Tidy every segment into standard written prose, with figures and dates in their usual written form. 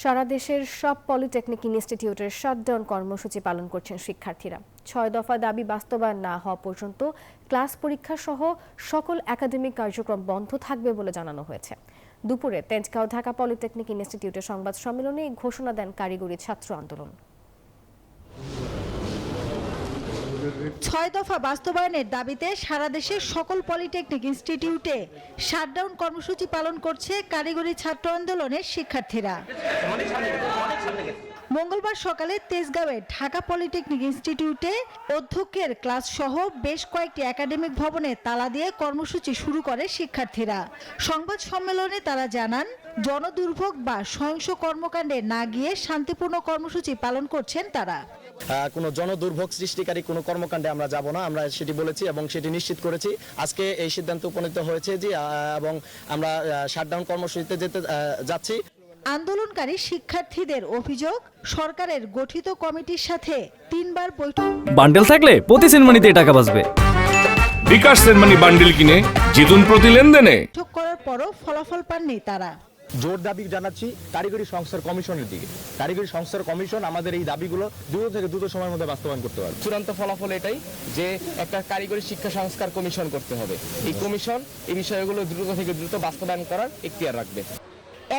সারা দেশের সব পলিটেকনিক ইনস্টিটিউটের শাটডাউন কর্মসূচি পালন করছেন শিক্ষার্থীরা। ৬ দফা দাবি বাস্তবায়ন না হওয়া পর্যন্ত ক্লাস পরীক্ষা সহ সকল একাডেমিক কার্যক্রম বন্ধ থাকবে বলে জানানো হয়েছে। দুপুরে তেজগাঁও ঢাকা পলিটেকনিক ইনস্টিটিউটের সংবাদ সম্মেলনে ঘোষণা দেন কারিগরি ছাত্র আন্দোলন। ৬ দফা বাস্তবায়নের দাবিতে সারা দেশের সকল পলিটেকনিক ইনস্টিটিউটে শাটডাউন কর্মসূচি পালন করছে কারিগরি ছাত্র আন্দোলনের শিক্ষার্থীরা। মঙ্গলবার সকালে তেজগাঁওয়ে ঢাকা পলিটেকনিক ইনস্টিটিউটে অধ্যক্ষের ক্লাস সহ বেশ কয়েকটি একাডেমিক ভবনে তালা দিয়ে কর্মসূচি শুরু করে শিক্ষার্থীরা। সংবাদ সম্মেলনে তারা জানান, জনদুর্ভোগ বা সহিংস কর্মকাণ্ডে না গিয়ে শান্তিপূর্ণ কর্মসূচি পালন করছেন তারা। কোনো জনদুর্ভোগ সৃষ্টিকারী কোনো কর্মকাণ্ডে আমরা যাব না, আমরা সেটি বলেছি এবং সেটি নিশ্চিত করেছি। আজকে এই সিদ্ধান্ত উপনীত হয়েছে যে এবং আমরা শাটডাউন কর্মসূচিতে যেতে যাচ্ছি। আন্দোলনকারী শিক্ষার্থীদের অভিযোগ, সরকারের গঠিত কমিটির সাথে 3 বার বৈঠক। বান্ডেল থাকলে প্রতি সেনমানিতে টাকা বাঁচবে। বিকাশ সেনমানি বান্ডেল কিনে জিতুন প্রতি লেনদেনে। বৈঠক করার পরও ফলাফল পাননি তারা। জোর দাবি জানাচ্ছি কারিগরি সংস্থার কমিশনের দিকে। কারিগরি সংস্থার কমিশন আমাদের এই দাবিগুলো দ্রুত থেকে দ্রুত সময়ের মধ্যে বাস্তবায়ন করতে পারবে। চূড়ান্ত ফলাফল এটাই যে একটা কারিগরি শিক্ষা সংস্কার কমিশন করতে হবে। এই কমিশন এই বিষয়গুলো দ্রুত থেকে দ্রুত বাস্তবায়ন করার এখতিয়ার রাখবে।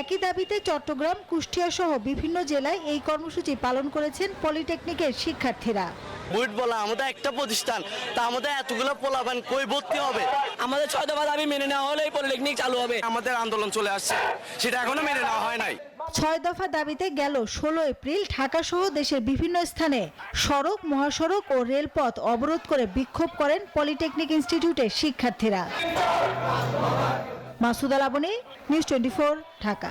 একই দাবিতে চট্টগ্রাম, কুষ্টিয়া সহ বিভিন্ন জেলায় এই কর্মসূচি পালন করেছেন পলিটেকনিকের শিক্ষার্থীরা। বুট বলা আমাদের একটা প্রতিষ্ঠান, তা আমাদের এতগুলো পোলাপান কই ভর্তি হবে? আমাদের 6 দফা দাবি মেনে নেওয়া হলে পলিটেকনিক চালু হবে। আমাদের আন্দোলন চলে আসছে, সেটা এখনো মেনে নেওয়া হয় নাই। 6 দফা দাবিতে গেল 16 এপ্রিল ঢাকা সহ দেশের বিভিন্ন স্থানে সড়ক, মহাসড়ক ও রেলপথ অবরোধ করে বিক্ষোভ করেন পলিটেকনিক ইনস্টিটিউটের শিক্ষার্থীরা। মাসুদা লাবনী, নিউজ 24, ঢাকা।